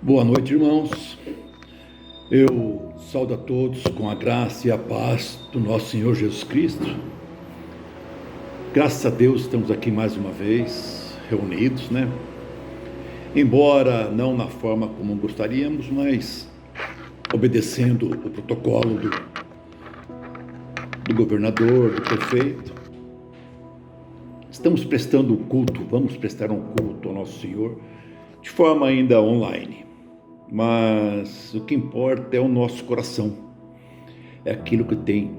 Boa noite, irmãos. Eu saúdo a todos com a graça e a paz do nosso Senhor Jesus Cristo. Graças a Deus estamos aqui mais uma vez, reunidos, né? Embora não na forma como gostaríamos, mas obedecendo o protocolo do governador, do prefeito. Estamos prestando um culto, vamos prestar um culto ao nosso Senhor, de forma ainda online. Mas o que importa é o nosso coração, é aquilo que tem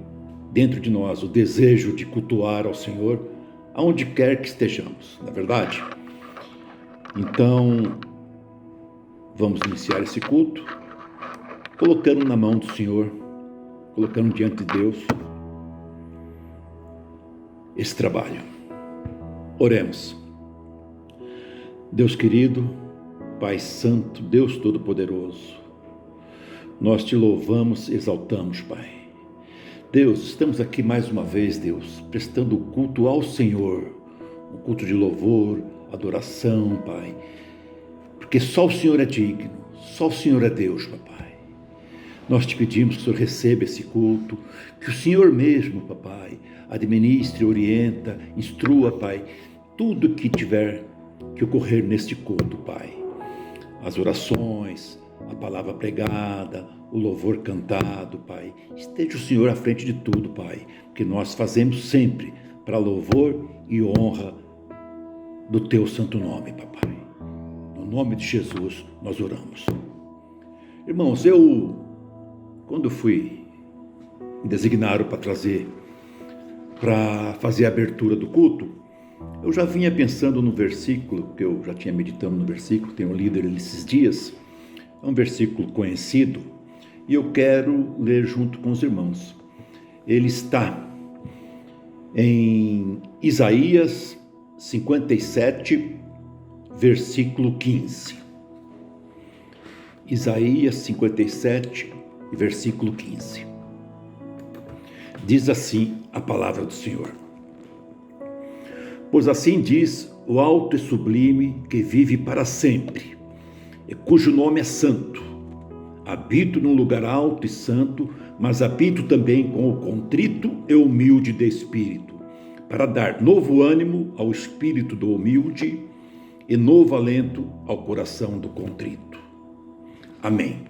dentro de nós, o desejo de cultuar ao Senhor, aonde quer que estejamos, não é verdade? Então, vamos iniciar esse culto, colocando na mão do Senhor, colocando diante de Deus, esse trabalho. Oremos. Deus querido, Pai Santo, Deus Todo-Poderoso, nós te louvamos, exaltamos, Pai. Deus, estamos aqui mais uma vez, Deus, prestando culto ao Senhor, um culto de louvor, adoração, Pai, porque só o Senhor é digno, só o Senhor é Deus, Papai. Nós te pedimos que o Senhor receba esse culto, que o Senhor mesmo, Papai, administre, orienta, instrua, Pai, tudo que tiver que ocorrer neste culto, Pai. As orações, a palavra pregada, o louvor cantado, Pai. Esteja o Senhor à frente de tudo, Pai, que nós fazemos sempre para louvor e honra do Teu santo nome, Papai. No nome de Jesus nós oramos. Irmãos, quando fui me designaram para fazer a abertura do culto, eu já vinha pensando no versículo, que eu já tinha meditado no versículo, tenho lido ele esses dias, é um versículo conhecido, e eu quero ler junto com os irmãos. Ele está em Isaías 57, versículo 15. Isaías 57, versículo 15. Diz assim a palavra do Senhor. Pois assim diz o alto e sublime que vive para sempre, e cujo nome é santo. Habito num lugar alto e santo, mas habito também com o contrito e humilde de espírito, para dar novo ânimo ao espírito do humilde e novo alento ao coração do contrito. Amém.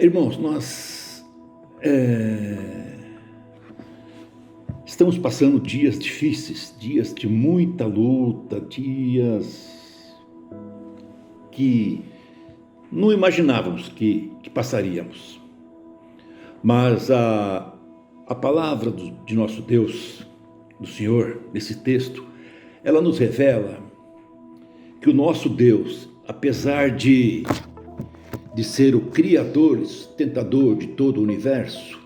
Irmãos, nós estamos passando dias difíceis, dias de muita luta, dias que não imaginávamos que passaríamos. Mas a palavra de nosso Deus, do Senhor, nesse texto, ela nos revela que o nosso Deus, apesar de ser o Criador, sustentador de todo o universo,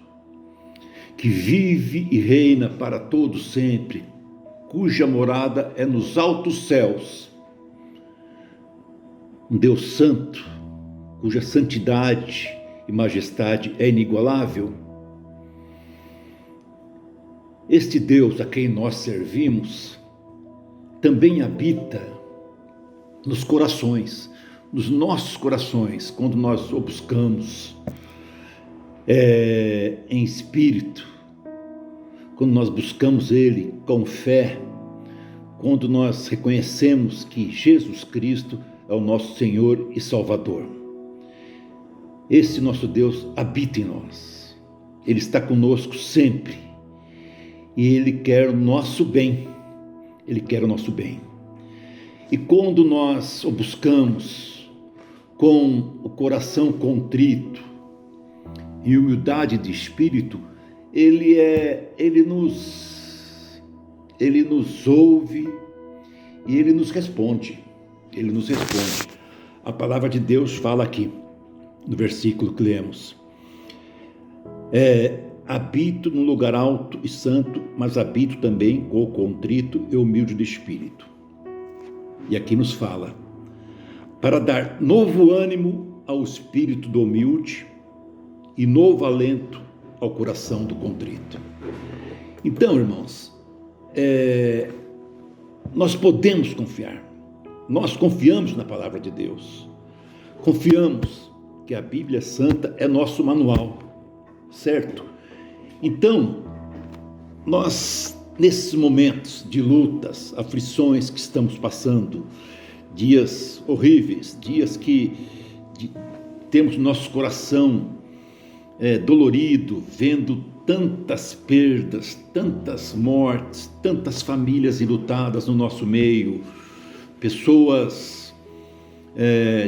que vive e reina para todo sempre, cuja morada é nos altos céus, um Deus santo, cuja santidade e majestade é inigualável. Este Deus a quem nós servimos também habita nos corações, nos nossos corações, quando nós o buscamos em espírito, quando nós buscamos Ele com fé, quando nós reconhecemos que Jesus Cristo é o nosso Senhor e Salvador. Esse nosso Deus habita em nós, Ele está conosco sempre, e Ele quer o nosso bem, Ele quer o nosso bem. E quando nós o buscamos com o coração contrito, em humildade de espírito, Ele nos ouve e Ele nos responde. Ele nos responde. A palavra de Deus fala aqui, no versículo que lemos. Habito num lugar alto e santo, mas habito também com o contrito e humilde de espírito. E aqui nos fala, para dar novo ânimo ao espírito do humilde e novo alento ao coração do contrito. Então, irmãos, nós podemos confiar, nós confiamos na palavra de Deus, confiamos que a Bíblia Santa é nosso manual, certo? Então, nós, nesses momentos de lutas, aflições que estamos passando, dias horríveis, dias que temos nosso coração dolorido, vendo tantas perdas, tantas mortes, tantas famílias enlutadas no nosso meio, pessoas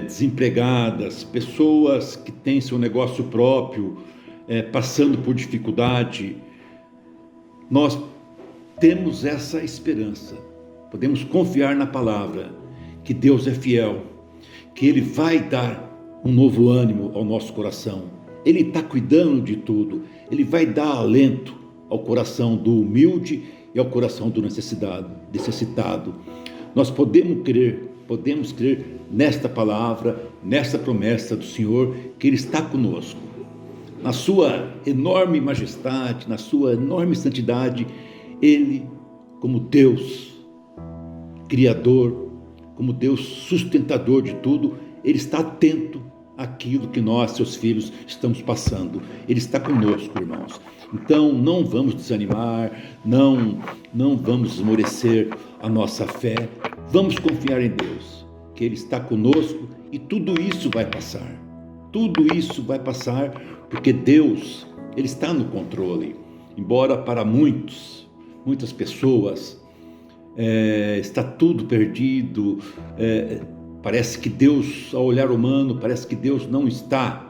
desempregadas, pessoas que têm seu negócio próprio, passando por dificuldade. Nós temos essa esperança, podemos confiar na palavra, que Deus é fiel, que Ele vai dar um novo ânimo ao nosso coração. Ele está cuidando de tudo, Ele vai dar alento ao coração do humilde e ao coração do necessitado. Nós podemos crer nesta palavra, nesta promessa do Senhor, que Ele está conosco. Na sua enorme majestade, na sua enorme santidade, Ele, como Deus Criador, como Deus sustentador de tudo, Ele está atento àquilo que nós, seus filhos, estamos passando. Ele está conosco, irmãos. Então, não vamos desanimar, não vamos esmorecer a nossa fé. Vamos confiar em Deus, que Ele está conosco e tudo isso vai passar. Tudo isso vai passar, porque Deus, Ele está no controle. Embora para muitas pessoas, está tudo perdido, parece que Deus, ao olhar humano, parece que Deus não está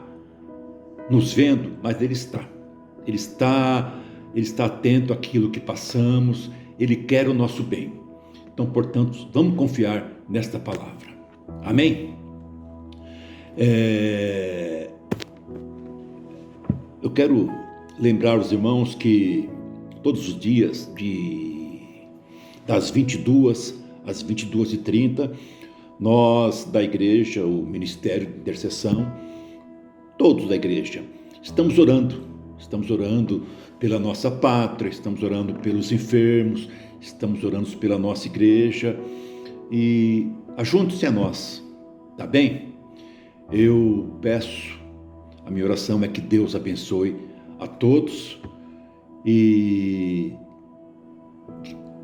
nos vendo, mas Ele está. Ele está atento àquilo que passamos, Ele quer o nosso bem. Então, portanto, vamos confiar nesta palavra. Amém? Eu quero lembrar os irmãos que todos os dias, das 22 às 22h30, nós da igreja, o Ministério de Intercessão, todos da igreja, estamos orando pela nossa pátria, estamos orando pelos enfermos, estamos orando pela nossa igreja, e ajunte-se a nós, tá bem? Eu peço, a minha oração é que Deus abençoe a todos e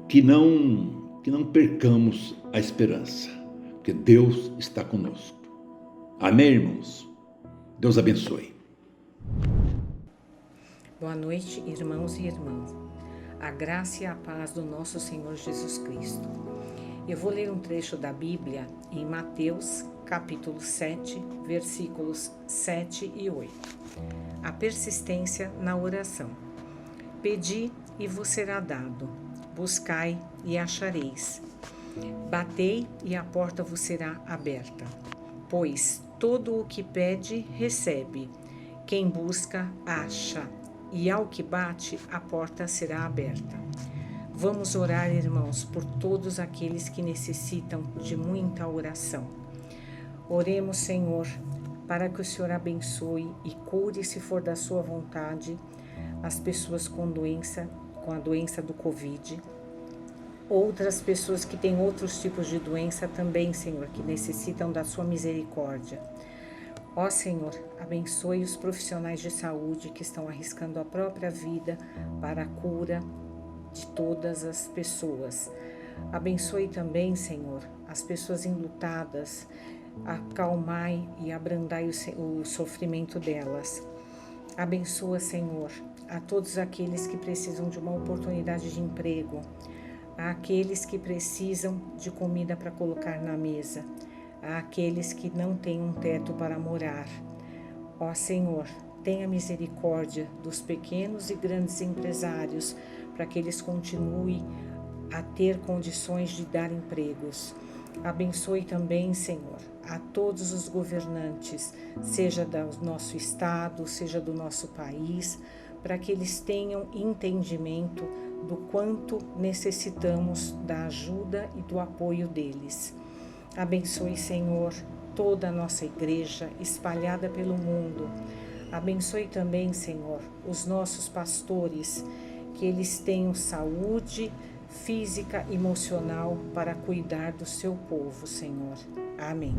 que não percamos a esperança, porque Deus está conosco. Amém, irmãos? Deus abençoe. Boa noite, irmãos e irmãs. A graça e a paz do nosso Senhor Jesus Cristo. Eu vou ler um trecho da Bíblia em Mateus, capítulo 7, versículos 7 e 8. A persistência na oração. Pedi e vos será dado. Buscai e achareis. Batei e a porta vos será aberta. Pois todo o que pede, recebe. Quem busca, acha. E ao que bate, a porta será aberta. Vamos orar, irmãos, por todos aqueles que necessitam de muita oração. Oremos, Senhor, para que o Senhor abençoe e cure, se for da sua vontade, as pessoas com a doença do Covid. Outras pessoas que têm outros tipos de doença também, Senhor, que necessitam da sua misericórdia. Ó Senhor, abençoe os profissionais de saúde que estão arriscando a própria vida para a cura de todas as pessoas. Abençoe também, Senhor, as pessoas enlutadas, acalmai e abrandai o sofrimento delas. Abençoa, Senhor, a todos aqueles que precisam de uma oportunidade de emprego, àqueles que precisam de comida para colocar na mesa, àqueles que não têm um teto para morar. Ó Senhor, tenha misericórdia dos pequenos e grandes empresários, para que eles continuem a ter condições de dar empregos. Abençoe também, Senhor, a todos os governantes, seja do nosso estado, seja do nosso país, para que eles tenham entendimento do quanto necessitamos da ajuda e do apoio deles. Abençoe, Senhor, toda a nossa igreja espalhada pelo mundo. Abençoe também, Senhor, os nossos pastores, que eles tenham saúde física e emocional para cuidar do seu povo, Senhor. Amém.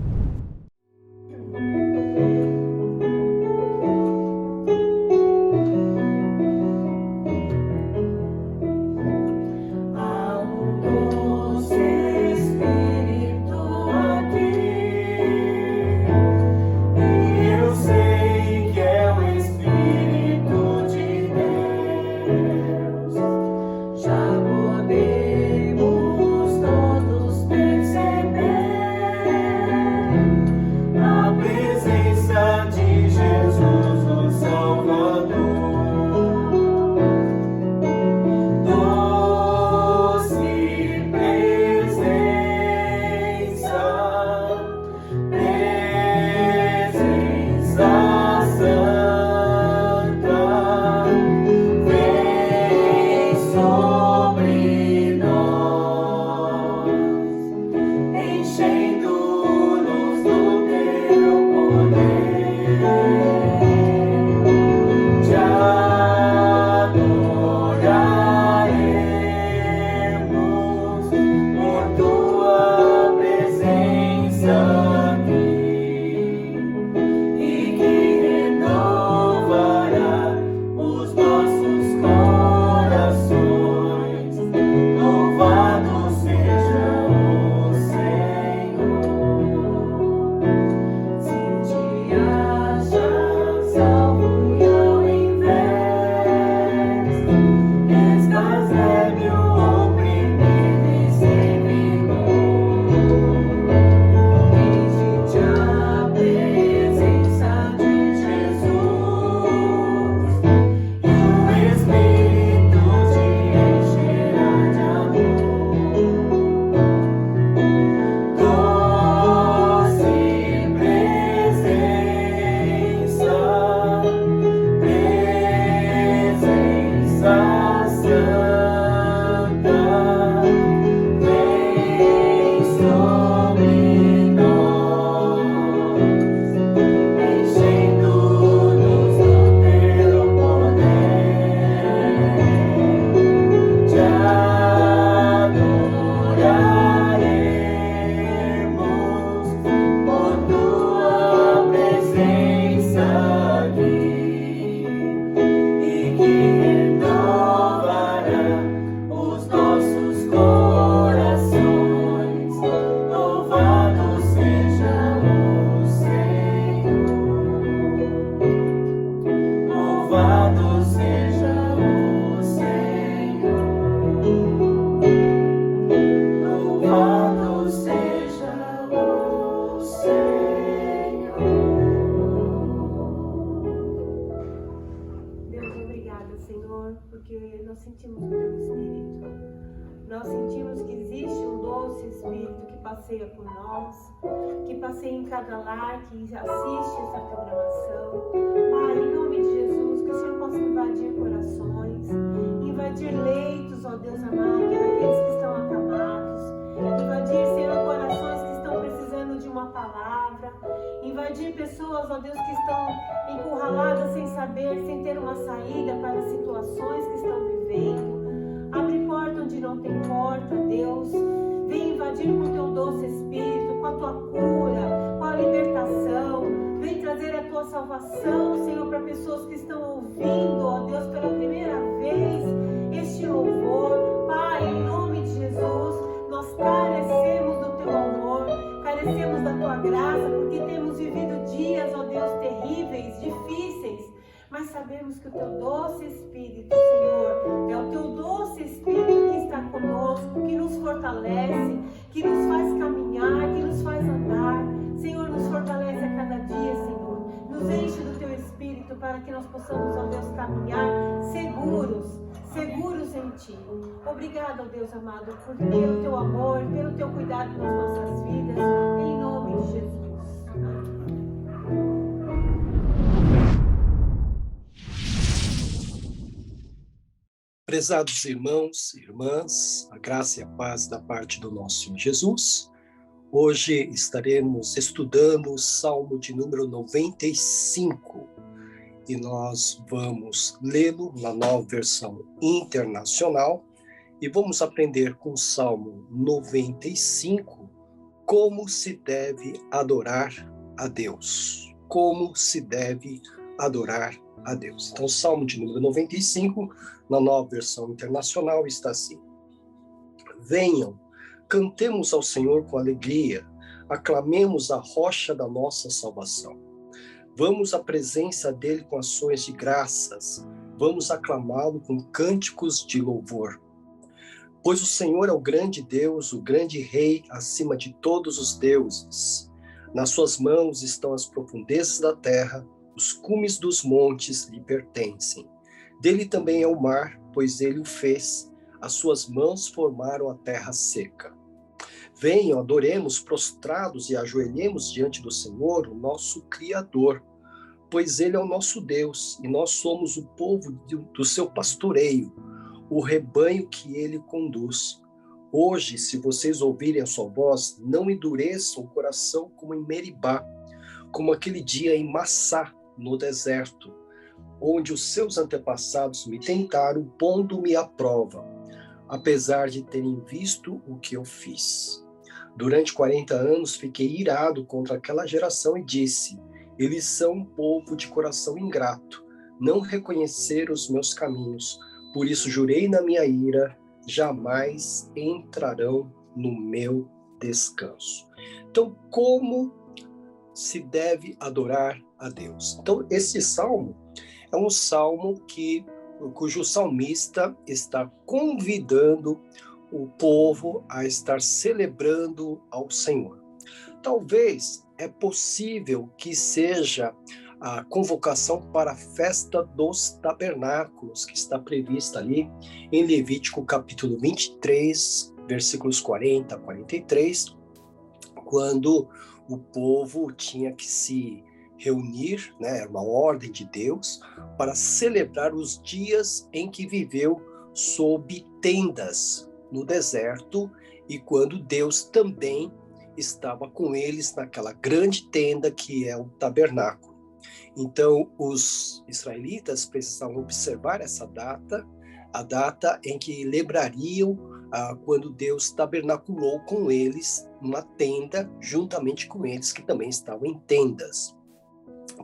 passeia por nós, que passeia em cada lar que assiste essa programação. Pai, em nome de Jesus, que o Senhor possa invadir corações, invadir leitos, ó Deus amado, daqueles que estão acamados, invadir, Senhor, corações que estão precisando de uma palavra, invadir pessoas, ó Deus, que estão encurraladas sem saber, sem ter uma saída para as situações que estão vivendo. Abre porta onde não tem porta, Deus. Vem invadir com o teu doce Espírito, com a tua cura, com a libertação. Vem trazer a tua salvação, Senhor, para pessoas que estão ouvindo, ó Deus, pela primeira vez este louvor. Pai, em nome de Jesus, nós carecemos do teu amor, carecemos da tua graça, porque temos vivido dias, ó Deus, terríveis, difíceis. Mas sabemos que o teu doce Espírito, Senhor, é o teu doce Espírito que está conosco, que nos fortalece, que nos faz caminhar, que nos faz andar. Senhor, nos fortalece a cada dia, Senhor. Nos enche do teu Espírito para que nós possamos, ó Deus, caminhar seguros em Ti. Obrigada, ó Deus amado, pelo teu amor, pelo teu cuidado nas nossas vidas. Em nome de Jesus. Prezados irmãos e irmãs, a graça e a paz da parte do nosso Senhor Jesus. Hoje estaremos estudando o Salmo de número 95 e nós vamos lê-lo na nova versão internacional e vamos aprender com o Salmo 95 como se deve adorar a Deus. Como se deve adorar a Deus. Então, o Salmo de número 95, na nova versão internacional, está assim: Venham, cantemos ao Senhor com alegria, aclamemos a rocha da nossa salvação. Vamos à presença dele com ações de graças, vamos aclamá-lo com cânticos de louvor. Pois o Senhor é o grande Deus, o grande Rei acima de todos os deuses. Nas suas mãos estão as profundezas da terra, os cumes dos montes lhe pertencem. Dele também é o mar, pois ele o fez. As suas mãos formaram a terra seca. Venham, adoremos prostrados e ajoelhemos diante do Senhor, o nosso Criador, pois ele é o nosso Deus e nós somos o povo do seu pastoreio, o rebanho que ele conduz. Hoje, se vocês ouvirem a sua voz, não endureçam o coração como em Meribá, como aquele dia em Massá, no deserto, onde os seus antepassados me tentaram, pondo-me à prova, apesar de terem visto o que eu fiz. Durante 40 anos fiquei irado contra aquela geração e disse: eles são um povo de coração ingrato, não reconheceram os meus caminhos, por isso jurei na minha ira, jamais entrarão no meu descanso. Então, como se deve adorar a Deus? Então, esse salmo é um salmo cujo salmista está convidando o povo a estar celebrando ao Senhor. Talvez é possível que seja a convocação para a festa dos tabernáculos, que está prevista ali em Levítico capítulo 23, versículos 40 a 43, quando o povo tinha que se reunir, né, era uma ordem de Deus, para celebrar os dias em que viveu sob tendas no deserto e quando Deus também estava com eles naquela grande tenda que é o tabernáculo. Então, os israelitas precisavam observar essa data, a data em que lembrariam quando Deus tabernaculou com eles numa tenda, juntamente com eles que também estavam em tendas.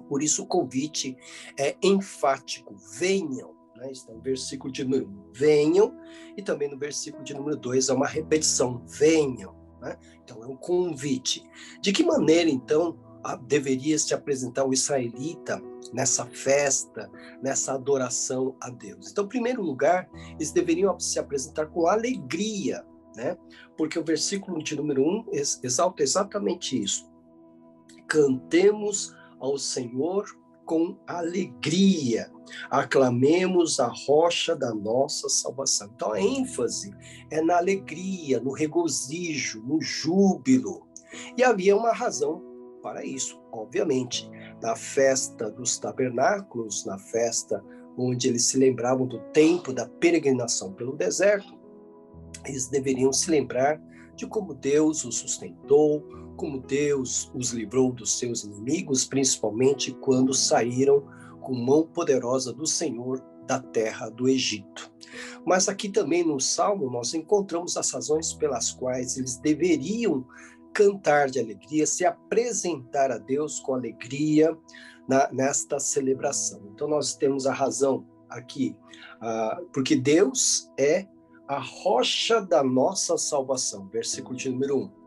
Por isso o convite é enfático: venham, né? Está no versículo de número 1, venham, e também no versículo de número 2 é uma repetição, venham, né? Então é um convite. De que maneira, então, deveria se apresentar o israelita nessa festa, nessa adoração a Deus? Então, em primeiro lugar, eles deveriam se apresentar com alegria, né? Porque o versículo de número 1 exalta exatamente isso. Cantemos ao Senhor com alegria. Aclamemos a rocha da nossa salvação. Então a ênfase é na alegria, no regozijo, no júbilo. E havia uma razão para isso, obviamente. Na festa dos tabernáculos, na festa onde eles se lembravam do tempo da peregrinação pelo deserto, eles deveriam se lembrar de como Deus os sustentou, como Deus os livrou dos seus inimigos, principalmente quando saíram com mão poderosa do Senhor da terra do Egito. Mas aqui também no Salmo nós encontramos as razões pelas quais eles deveriam cantar de alegria, se apresentar a Deus com alegria nesta celebração. Então nós temos a razão aqui, porque Deus é a rocha da nossa salvação, versículo de número 1.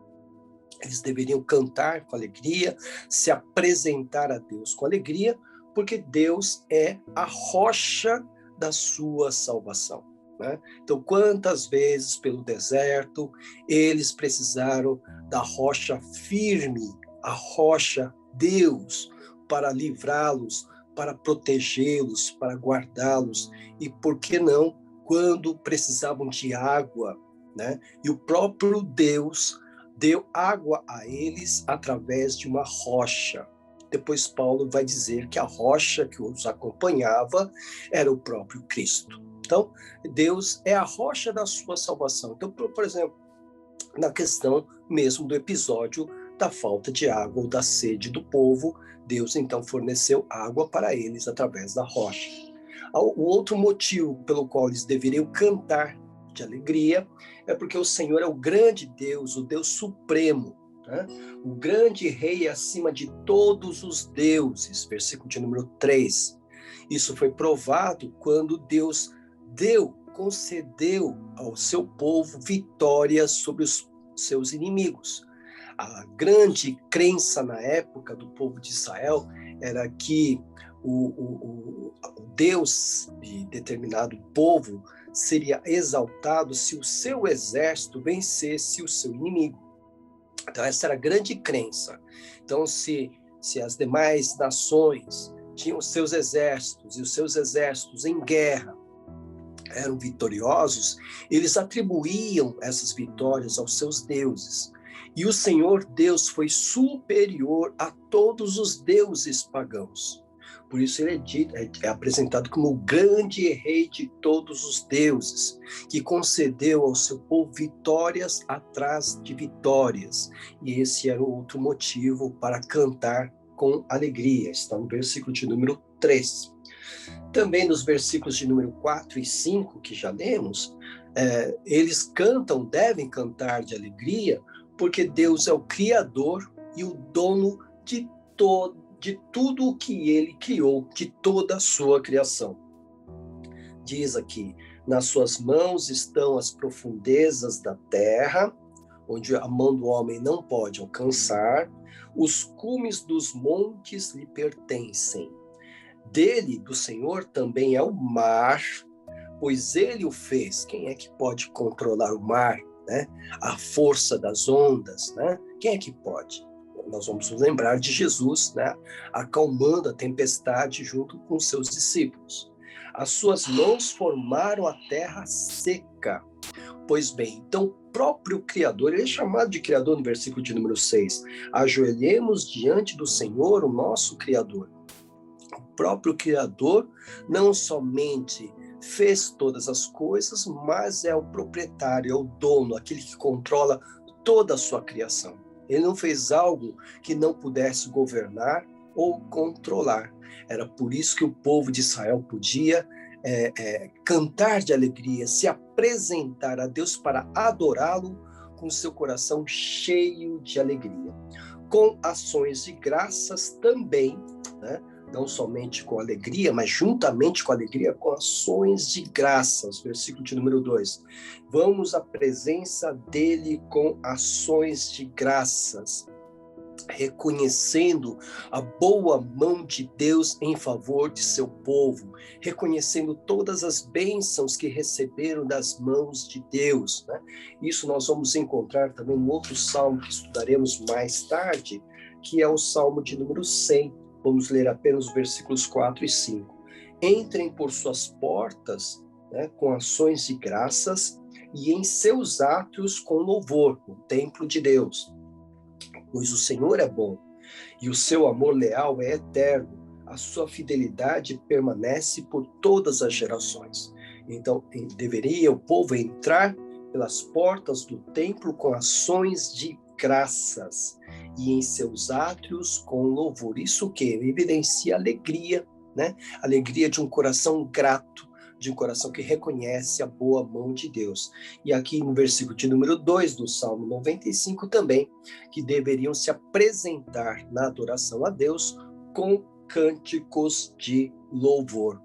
Eles deveriam cantar com alegria, se apresentar a Deus com alegria, porque Deus é a rocha da sua salvação, né? Então, quantas vezes pelo deserto eles precisaram da rocha firme, a rocha Deus, para livrá-los, para protegê-los, para guardá-los, e por que não, quando precisavam de água, né? E o próprio Deus deu água a eles através de uma rocha. Depois Paulo vai dizer que a rocha que os acompanhava era o próprio Cristo. Então, Deus é a rocha da sua salvação. Então, por exemplo, na questão mesmo do episódio da falta de água ou da sede do povo, Deus então forneceu água para eles através da rocha. O outro motivo pelo qual eles deveriam cantar de alegria é porque o Senhor é o grande Deus, o Deus supremo, né? O grande rei acima de todos os deuses, versículo de número 3. Isso foi provado quando Deus concedeu ao seu povo vitórias sobre os seus inimigos. A grande crença na época do povo de Israel era que o Deus de determinado povo seria exaltado se o seu exército vencesse o seu inimigo. Então essa era a grande crença. Então se as demais nações tinham os seus exércitos e os seus exércitos em guerra eram vitoriosos, eles atribuíam essas vitórias aos seus deuses. E o Senhor Deus foi superior a todos os deuses pagãos. Por isso ele é apresentado como o grande rei de todos os deuses, que concedeu ao seu povo vitórias atrás de vitórias. E esse era o outro motivo para cantar com alegria. Está no versículo de número 3. Também nos versículos de número 4 e 5, que já lemos, eles devem cantar de alegria, porque Deus é o Criador e o dono de tudo o que ele criou, de toda a sua criação. Diz aqui, nas suas mãos estão as profundezas da terra, onde a mão do homem não pode alcançar, os cumes dos montes lhe pertencem. Dele, do Senhor, também é o mar, pois ele o fez. Quem é que pode controlar o mar, né? A força das ondas, né? Quem é que pode? Nós vamos nos lembrar de Jesus, né? Acalmando a tempestade junto com seus discípulos. As suas mãos formaram a terra seca. Pois bem, então o próprio Criador, ele é chamado de Criador no versículo de número 6. Ajoelhemos diante do Senhor, o nosso Criador. O próprio Criador não somente fez todas as coisas, mas é o proprietário, é o dono, aquele que controla toda a sua criação. Ele não fez algo que não pudesse governar ou controlar. Era por isso que o povo de Israel podia cantar de alegria, se apresentar a Deus para adorá-lo com seu coração cheio de alegria. Com ações de graças também, né? Não somente com alegria, mas juntamente com alegria, com ações de graças. Versículo de número 2. Vamos à presença dele com ações de graças, reconhecendo a boa mão de Deus em favor de seu povo, reconhecendo todas as bênçãos que receberam das mãos de Deus, né? Isso nós vamos encontrar também no outro salmo que estudaremos mais tarde, que é o salmo de número 100. Vamos ler apenas os versículos 4 e 5. Entrem por suas portas, né, com ações de graças e em seus átrios com louvor, no templo de Deus. Pois o Senhor é bom e o seu amor leal é eterno. A sua fidelidade permanece por todas as gerações. Então, deveria o povo entrar pelas portas do templo com ações de graças e em seus átrios com louvor. Isso que evidencia alegria, né? Alegria de um coração grato, de um coração que reconhece a boa mão de Deus. E aqui no versículo de número 2 do Salmo 95 também, que deveriam se apresentar na adoração a Deus com cânticos de louvor.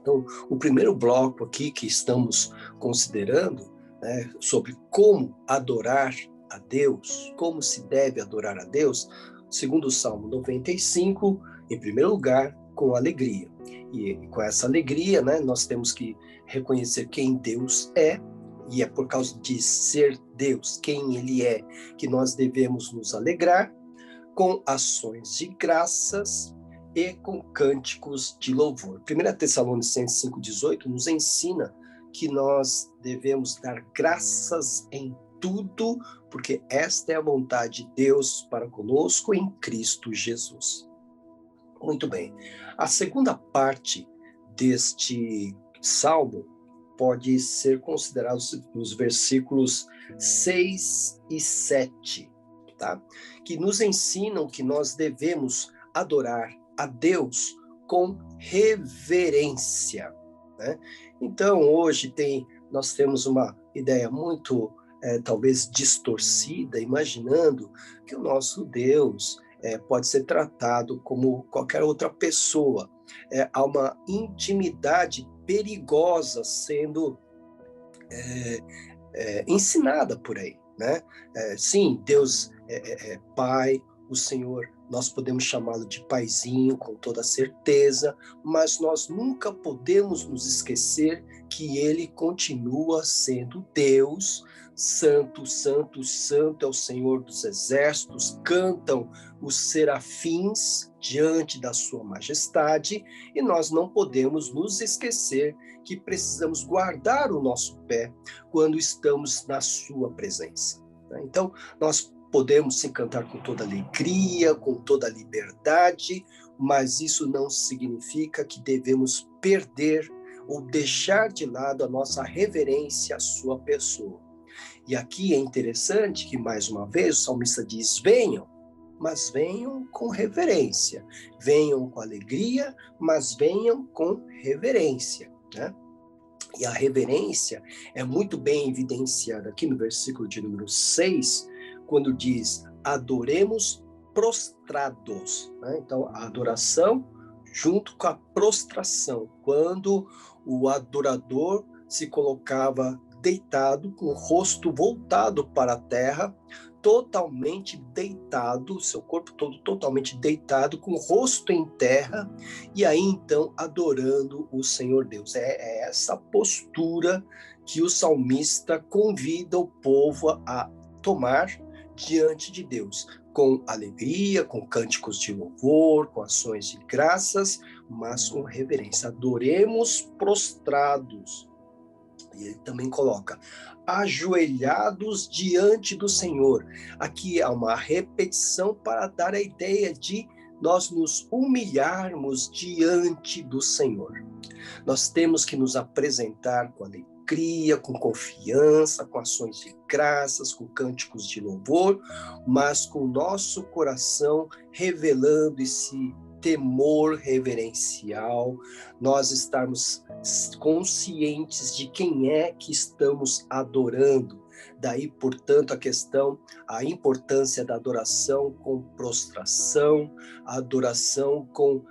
Então, o primeiro bloco aqui que estamos considerando, né, sobre como adorar a Deus, como se deve adorar a Deus, segundo o Salmo 95, em primeiro lugar, com alegria. E com essa alegria, né, nós temos que reconhecer quem Deus é, e é por causa de ser Deus, quem Ele é, que nós devemos nos alegrar, com ações de graças e com cânticos de louvor. 1 Tessalonicenses 5,18 nos ensina que nós devemos dar graças em tudo, porque esta é a vontade de Deus para conosco em Cristo Jesus. Muito bem. A segunda parte deste salmo pode ser considerada os versículos 6 e 7, tá? Que nos ensinam que nós devemos adorar a Deus com reverência, né? Então, hoje nós temos uma ideia muito, talvez, distorcida, imaginando que o nosso Deus pode ser tratado como qualquer outra pessoa. Há uma intimidade perigosa sendo ensinada por aí, né? Sim, Deus é Pai, o Senhor, nós podemos chamá-lo de Paizinho com toda certeza, mas nós nunca podemos nos esquecer que Ele continua sendo Deus. Santo, santo, santo é o Senhor dos exércitos, cantam os serafins diante da sua majestade, e nós não podemos nos esquecer que precisamos guardar o nosso pé quando estamos na sua presença. Então, nós podemos sim cantar com toda alegria, com toda liberdade, mas isso não significa que devemos perder ou deixar de lado a nossa reverência à sua pessoa. E aqui é interessante que, mais uma vez, o salmista diz: venham, mas venham com reverência. Venham com alegria, mas venham com reverência, né? E a reverência é muito bem evidenciada aqui no versículo de número 6, quando diz: adoremos prostrados, né? Então, a adoração junto com a prostração, quando o adorador se colocava deitado, com o rosto voltado para a terra, totalmente deitado, seu corpo todo totalmente deitado, com o rosto em terra, e aí então adorando o Senhor Deus. É essa postura que o salmista convida o povo a tomar diante de Deus, com alegria, com cânticos de louvor, com ações de graças, mas com reverência. Adoremos prostrados. E ele também coloca: ajoelhados diante do Senhor. Aqui há uma repetição para dar a ideia de nós nos humilharmos diante do Senhor. Nós temos que nos apresentar com alegria, com confiança, com ações de graças, com cânticos de louvor, mas com o nosso coração revelando esse temor reverencial, nós estarmos conscientes de quem é que estamos adorando. Daí, portanto, a importância da adoração com prostração, a adoração com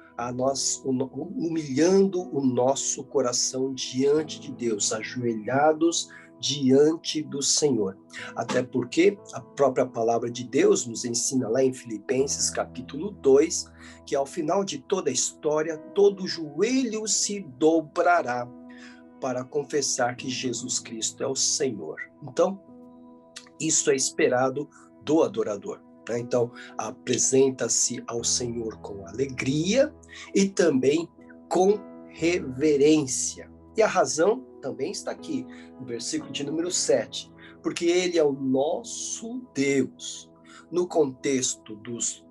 humilhando o nosso coração diante de Deus, ajoelhados diante do Senhor. Até porque a própria palavra de Deus nos ensina lá em Filipenses capítulo 2, que ao final de toda a história, todo joelho se dobrará para confessar que Jesus Cristo é o Senhor. Então, isso é esperado do adorador. né? Então, apresenta-se ao Senhor com alegria e também com reverência. E a razão também está aqui, no versículo de número 7, porque ele é o nosso Deus. No contexto dos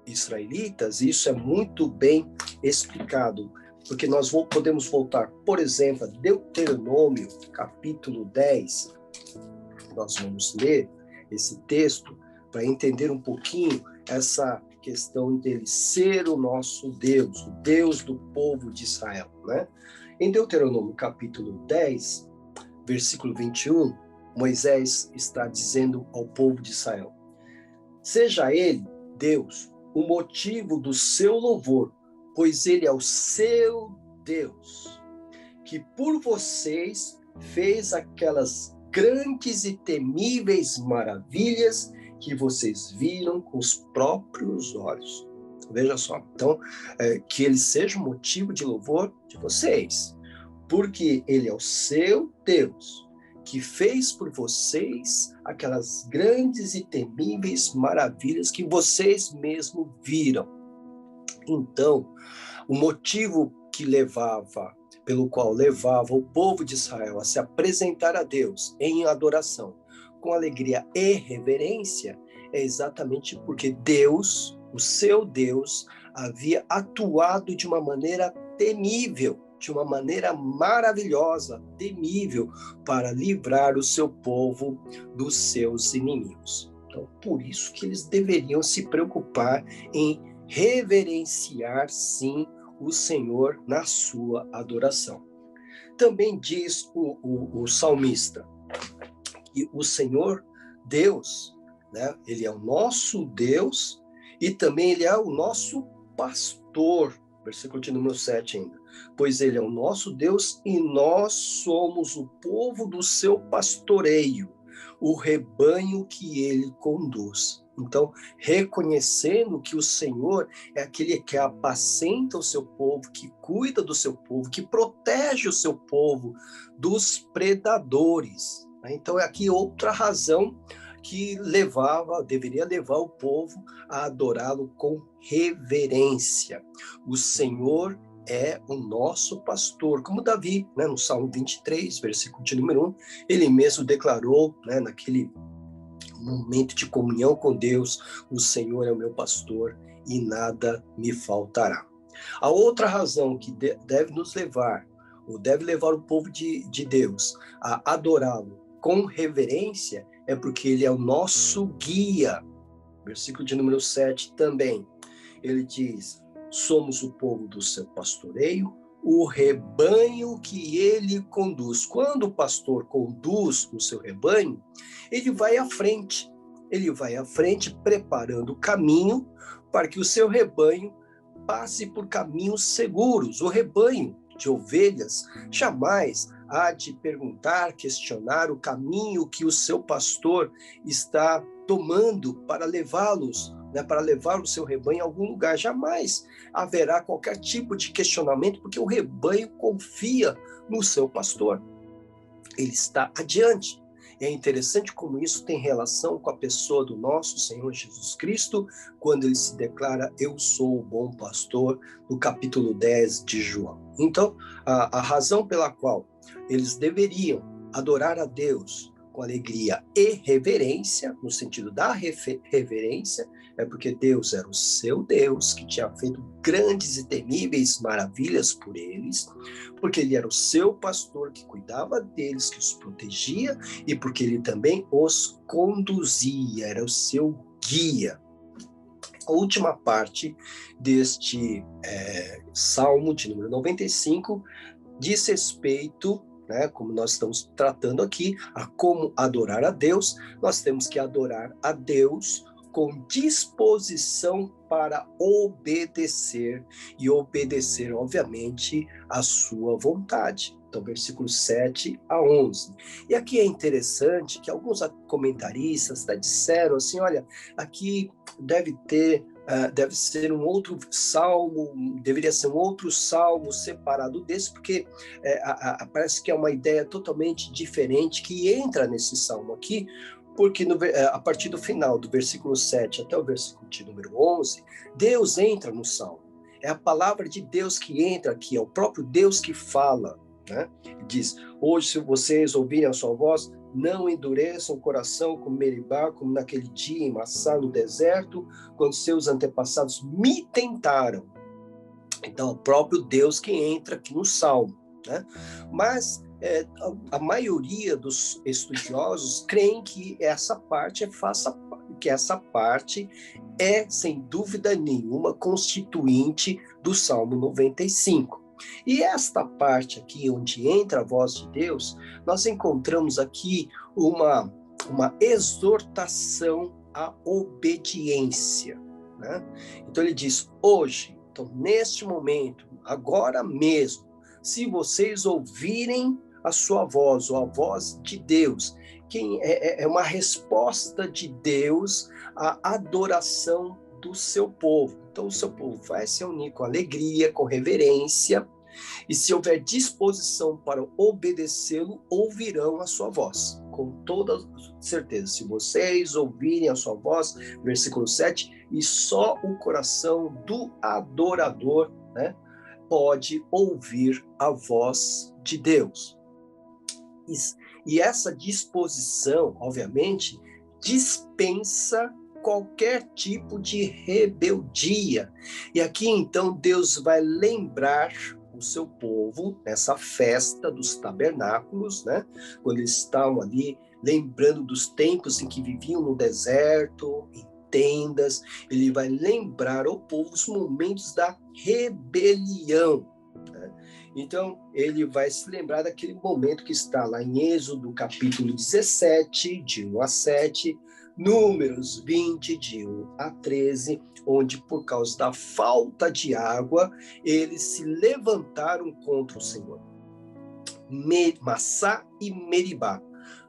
israelitas, isso é muito bem explicado, porque nós podemos voltar, por exemplo, a Deuteronômio, capítulo 10. Nós vamos ler esse texto para entender um pouquinho essa questão dele ser o nosso Deus, o Deus do povo de Israel, né? Em Deuteronômio, capítulo 10, versículo 21, Moisés está dizendo ao povo de Israel: seja ele, Deus, o motivo do seu louvor, pois ele é o seu Deus, que por vocês fez aquelas grandes e temíveis maravilhas que vocês viram com os próprios olhos. Veja só, então, que ele seja o motivo de louvor de vocês, porque ele é o seu Deus, que fez por vocês aquelas grandes e temíveis maravilhas que vocês mesmos viram. Então, o motivo pelo qual levava o povo de Israel a se apresentar a Deus em adoração, com alegria e reverência, é exatamente porque Deus, o seu Deus, havia atuado de uma maneira temível, de uma maneira maravilhosa, temível, para livrar o seu povo dos seus inimigos. Então, por isso que eles deveriam se preocupar em reverenciar, sim, o Senhor na sua adoração. Também diz o salmista que o Senhor Deus, né, ele é o nosso Deus e também ele é o nosso pastor. Versículo de número 7 ainda. Pois ele é o nosso Deus e nós somos o povo do seu pastoreio, o rebanho que ele conduz. Então, reconhecendo que o Senhor é aquele que apacenta o seu povo, que cuida do seu povo, que protege o seu povo dos predadores. Então, é aqui outra razão que deveria levar o povo a adorá-lo com reverência. O Senhor é o nosso pastor, como Davi, né, no Salmo 23, versículo de número 1, ele mesmo declarou, né, naquele momento de comunhão com Deus: o Senhor é o meu pastor e nada me faltará. A outra razão que deve nos levar, ou deve levar o povo de Deus a adorá-lo com reverência, é porque ele é o nosso guia. Versículo de número 7 também, ele diz: somos o povo do seu pastoreio, o rebanho que ele conduz. Quando o pastor conduz o seu rebanho, ele vai à frente. Ele vai à frente preparando o caminho para que o seu rebanho passe por caminhos seguros. O rebanho de ovelhas jamais há de perguntar, questionar o caminho que o seu pastor está tomando para levá-los, né, para levar o seu rebanho a algum lugar. Jamais haverá qualquer tipo de questionamento, porque o rebanho confia no seu pastor. Ele está adiante. E é interessante como isso tem relação com a pessoa do nosso Senhor Jesus Cristo, quando ele se declara: eu sou o bom pastor, no capítulo 10 de João. Então, a razão pela qual eles deveriam adorar a Deus com alegria e reverência, no sentido da reverência, é porque Deus era o seu Deus, que tinha feito grandes e temíveis maravilhas por eles, porque ele era o seu pastor que cuidava deles, que os protegia, e porque ele também os conduzia, era o seu guia. A última parte deste Salmo de número 95 diz respeito, né, como nós estamos tratando aqui, a como adorar a Deus. Nós temos que adorar a Deus com disposição para obedecer, e obedecer, obviamente, a sua vontade. Então, versículos 7 a 11. E aqui é interessante que alguns comentaristas disseram assim: olha, aqui deve ser um outro salmo, deveria ser um outro salmo separado desse, porque parece que é uma ideia totalmente diferente que entra nesse salmo aqui, Porque a partir do final do versículo 7 até o versículo de número 11, Deus entra no Salmo. É a palavra de Deus que entra aqui, é o próprio Deus que fala, né? Diz: hoje, se vocês ouvirem a sua voz, não endureçam o coração como Meribá, como naquele dia em Massá, no deserto, quando seus antepassados me tentaram. Então, é o próprio Deus que entra aqui no Salmo, né? Mas a maioria dos estudiosos creem que essa parte é, sem dúvida nenhuma, constituinte do Salmo 95. E esta parte aqui, onde entra a voz de Deus, nós encontramos aqui uma exortação à obediência, né? Então ele diz: hoje, então, neste momento, agora mesmo, se vocês ouvirem a sua voz, ou a voz de Deus, que é uma resposta de Deus à adoração do seu povo. Então, o seu povo vai se unir com alegria, com reverência, e se houver disposição para obedecê-lo, ouvirão a sua voz, com toda certeza. Se vocês ouvirem a sua voz, versículo 7, e só o coração do adorador, né, pode ouvir a voz de Deus. E essa disposição, obviamente, dispensa qualquer tipo de rebeldia. E aqui, então, Deus vai lembrar o seu povo nessa festa dos tabernáculos, né? Quando eles estavam ali lembrando dos tempos em que viviam no deserto, em tendas, ele vai lembrar ao povo os momentos da rebelião, né? Então, ele vai se lembrar daquele momento que está lá em Êxodo, capítulo 17, de 1 a 7, Números 20, de 1 a 13, onde, por causa da falta de água, eles se levantaram contra o Senhor. Massá e Meribá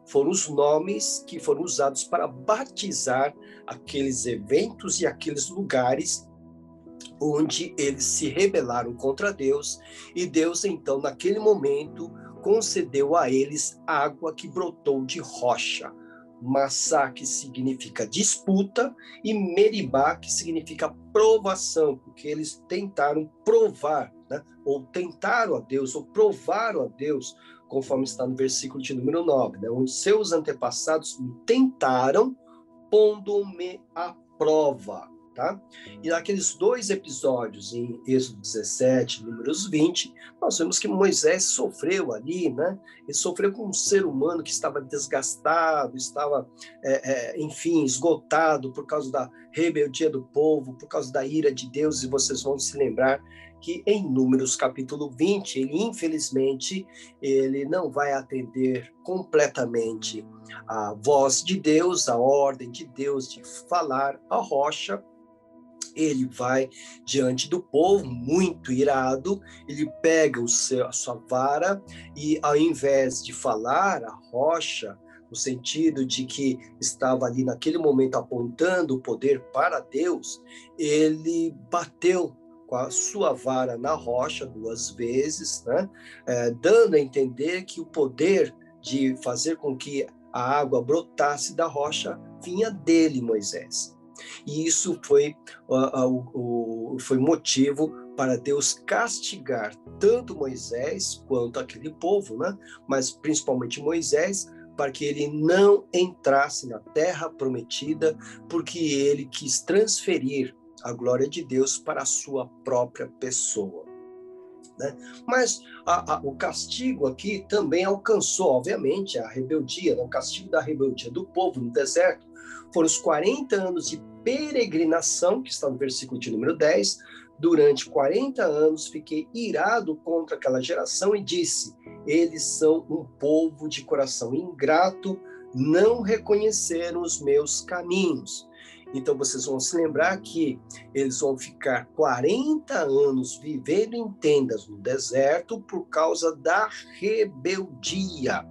foram os nomes que foram usados para batizar aqueles eventos e aqueles lugares onde eles se rebelaram contra Deus, e Deus, então, naquele momento, concedeu a eles água que brotou de rocha. Massá, que significa disputa, e Meribá, que significa provação, porque eles tentaram provar, né? Ou tentaram a Deus, ou provaram a Deus, conforme está no versículo de número 9, né? Onde seus antepassados me tentaram, pondo-me à prova. Tá? E naqueles dois episódios, em Êxodo 17, Números 20, nós vemos que Moisés sofreu ali, né? Ele sofreu com um ser humano que estava desgastado, estava, enfim, esgotado por causa da rebeldia do povo, por causa da ira de Deus, e vocês vão se lembrar que em Números capítulo 20, ele, infelizmente, ele não vai atender completamente a voz de Deus, a ordem de Deus de falar à rocha. Ele vai diante do povo, muito irado, ele pega a sua vara e, ao invés de falar a rocha, no sentido de que estava ali naquele momento apontando o poder para Deus, ele bateu com a sua vara na rocha 2 vezes, né? Dando a entender que o poder de fazer com que a água brotasse da rocha vinha dele, Moisés. E isso foi motivo para Deus castigar tanto Moisés quanto aquele povo, né? Mas principalmente Moisés, para que ele não entrasse na terra prometida, porque ele quis transferir a glória de Deus para a sua própria pessoa, né? Mas o castigo aqui também alcançou, obviamente, a rebeldia, né? O castigo da rebeldia do povo no deserto foram os 40 anos de peregrinação, que está no versículo de número 10. Durante 40 anos fiquei irado contra aquela geração e disse: eles são um povo de coração ingrato, não reconheceram os meus caminhos. Então vocês vão se lembrar que eles vão ficar 40 anos vivendo em tendas no deserto por causa da rebeldia.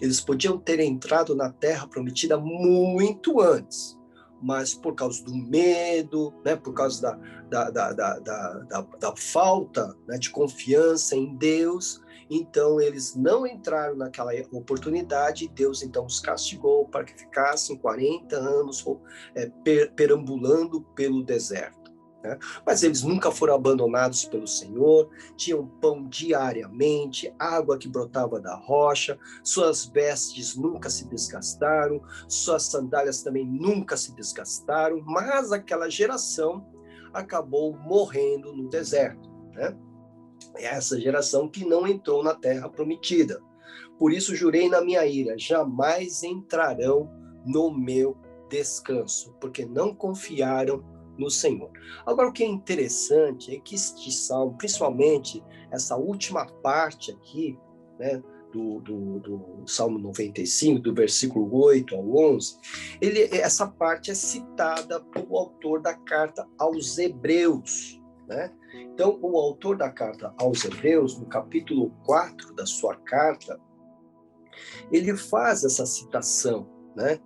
Eles podiam ter entrado na terra prometida muito antes, mas por causa do medo, né, por causa da falta, né, de confiança em Deus, Então eles não entraram naquela oportunidade, e Deus então os castigou para que ficassem 40 anos perambulando pelo deserto. Né? Mas eles nunca foram abandonados pelo Senhor, tinham pão diariamente, água que brotava da rocha, suas vestes nunca se desgastaram, suas sandálias também nunca se desgastaram, mas aquela geração acabou morrendo no deserto, né? É essa geração que não entrou na terra prometida. Por isso jurei na minha ira, jamais entrarão no meu descanso, porque não confiaram no Senhor. Agora, o que é interessante é que este salmo, principalmente essa última parte aqui, né, do Salmo 95, do versículo 8 ao 11, essa parte é citada pelo autor da carta aos Hebreus, né? Então, o autor da carta aos Hebreus, no capítulo 4 da sua carta, ele faz essa citação, né,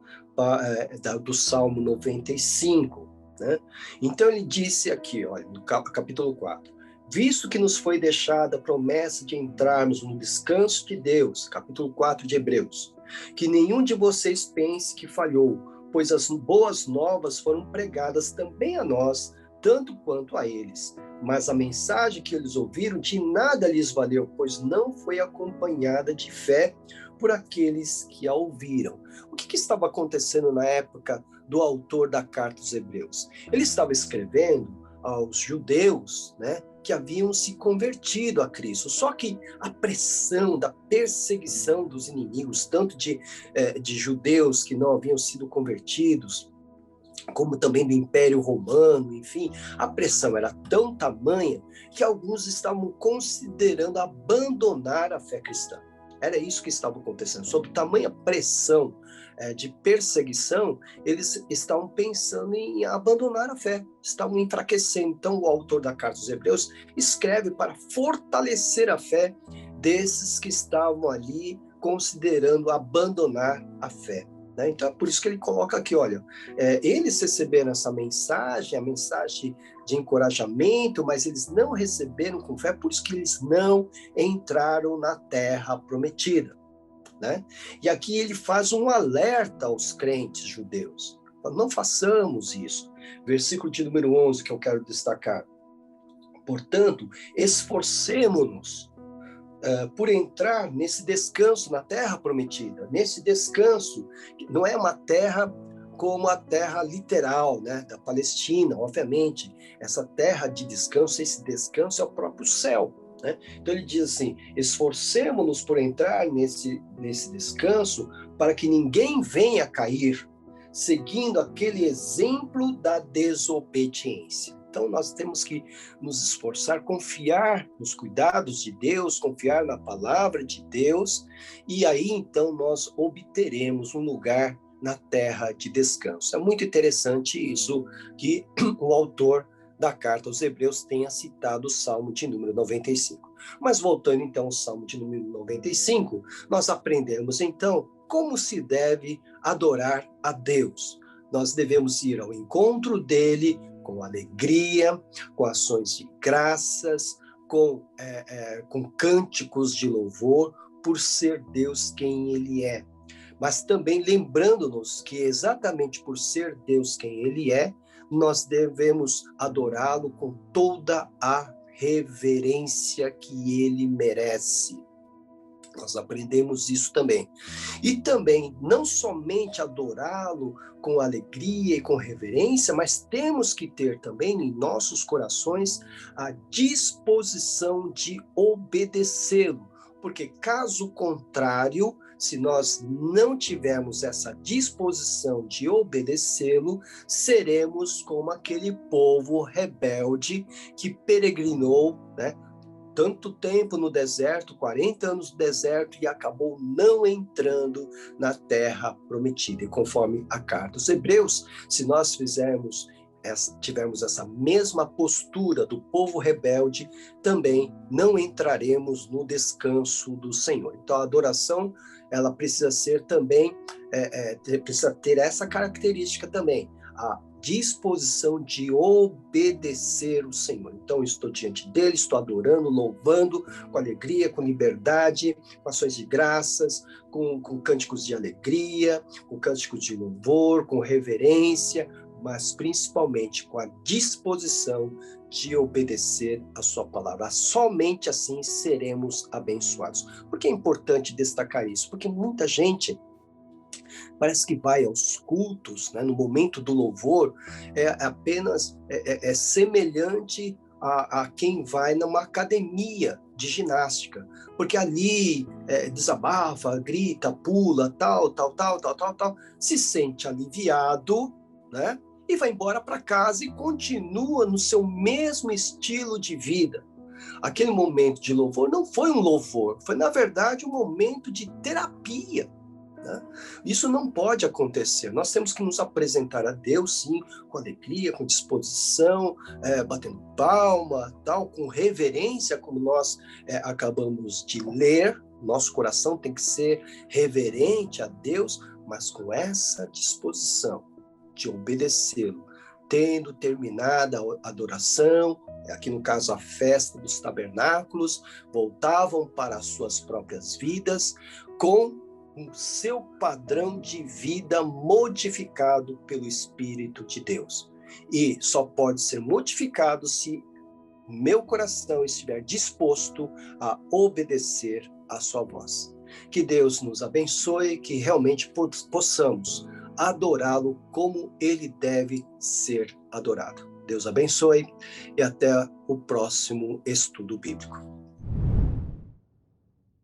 do Salmo 95, né? Então, ele disse aqui, olha, no capítulo 4, visto que nos foi deixada a promessa de entrarmos no descanso de Deus, capítulo 4 de Hebreus, que nenhum de vocês pense que falhou, pois as boas novas foram pregadas também a nós, tanto quanto a eles. Mas a mensagem que eles ouviram de nada lhes valeu, pois não foi acompanhada de fé por aqueles que a ouviram. O que estava acontecendo na época do autor da carta aos Hebreus? Ele estava escrevendo aos judeus, né, que haviam se convertido a Cristo. Só que a pressão da perseguição dos inimigos, tanto de judeus que não haviam sido convertidos, como também do Império Romano, enfim, a pressão era tão tamanha que alguns estavam considerando abandonar a fé cristã. Era isso que estava acontecendo. Sob tamanha pressão de perseguição, eles estavam pensando em abandonar a fé, estavam enfraquecendo. Então, o autor da carta aos Hebreus escreve para fortalecer a fé desses que estavam ali considerando abandonar a fé. Né? Então, é por isso que ele coloca aqui, olha, eles receberam essa mensagem, a mensagem de encorajamento, mas eles não receberam com fé, por isso que eles não entraram na terra prometida. Né? E aqui ele faz um alerta aos crentes judeus. Não façamos isso. Versículo de número 11 que eu quero destacar. Portanto, esforcemo-nos por entrar nesse descanso na terra prometida. Nesse descanso, não é uma terra como a terra literal, né, da Palestina, obviamente. Essa terra de descanso, esse descanso é o próprio céu. Né? Então ele diz assim, esforcemo-nos por entrar nesse descanso para que ninguém venha cair, seguindo aquele exemplo da desobediência. Então nós temos que nos esforçar, confiar nos cuidados de Deus, confiar na palavra de Deus, e aí então nós obteremos um lugar na terra de descanso. É muito interessante isso que o autor da carta aos Hebreus tenha citado o Salmo de número 95. Mas voltando então ao Salmo de número 95, nós aprendemos então como se deve adorar a Deus. Nós devemos ir ao encontro dele com alegria, com ações de graças, com cânticos de louvor, por ser Deus quem ele é. Mas também lembrando-nos que exatamente por ser Deus quem ele é, nós devemos adorá-lo com toda a reverência que ele merece. Nós aprendemos isso também. E também, não somente adorá-lo com alegria e com reverência, mas temos que ter também em nossos corações a disposição de obedecê-lo. Porque, caso contrário, se nós não tivermos essa disposição de obedecê-lo, seremos como aquele povo rebelde que peregrinou, né, tanto tempo no deserto, 40 anos no deserto, e acabou não entrando na terra prometida. E conforme a carta aos Hebreus, se nós tivermos essa mesma postura do povo rebelde, também não entraremos no descanso do Senhor. Então a adoração, ela precisa ser também, precisa ter essa característica também, a disposição de obedecer o Senhor. Então, estou diante dele, estou adorando, louvando, com alegria, com liberdade, com ações de graças, com cânticos de alegria, com cânticos de louvor, com reverência, mas principalmente com a disposição de obedecer a sua palavra. Somente assim seremos abençoados. Por que é importante destacar isso? Porque muita gente parece que vai aos cultos, né, no momento do louvor, é semelhante a quem vai numa academia de ginástica, porque ali desabafa, grita, pula, tal, se sente aliviado, né, e vai embora para casa e continua no seu mesmo estilo de vida. Aquele momento de louvor não foi um louvor, foi, na verdade, um momento de terapia. Né? Isso não pode acontecer. Nós temos que nos apresentar a Deus, sim, com alegria, com disposição, batendo palma, tal, com reverência, como nós acabamos de ler. Nosso coração tem que ser reverente a Deus, mas com essa disposição de obedecê-lo. Tendo terminada a adoração, aqui no caso a festa dos tabernáculos, voltavam para as suas próprias vidas com o seu padrão de vida modificado pelo Espírito de Deus. E só pode ser modificado se meu coração estiver disposto a obedecer a sua voz. Que Deus nos abençoe, que realmente possamos adorá-lo como ele deve ser adorado. Deus abençoe e até o próximo estudo bíblico.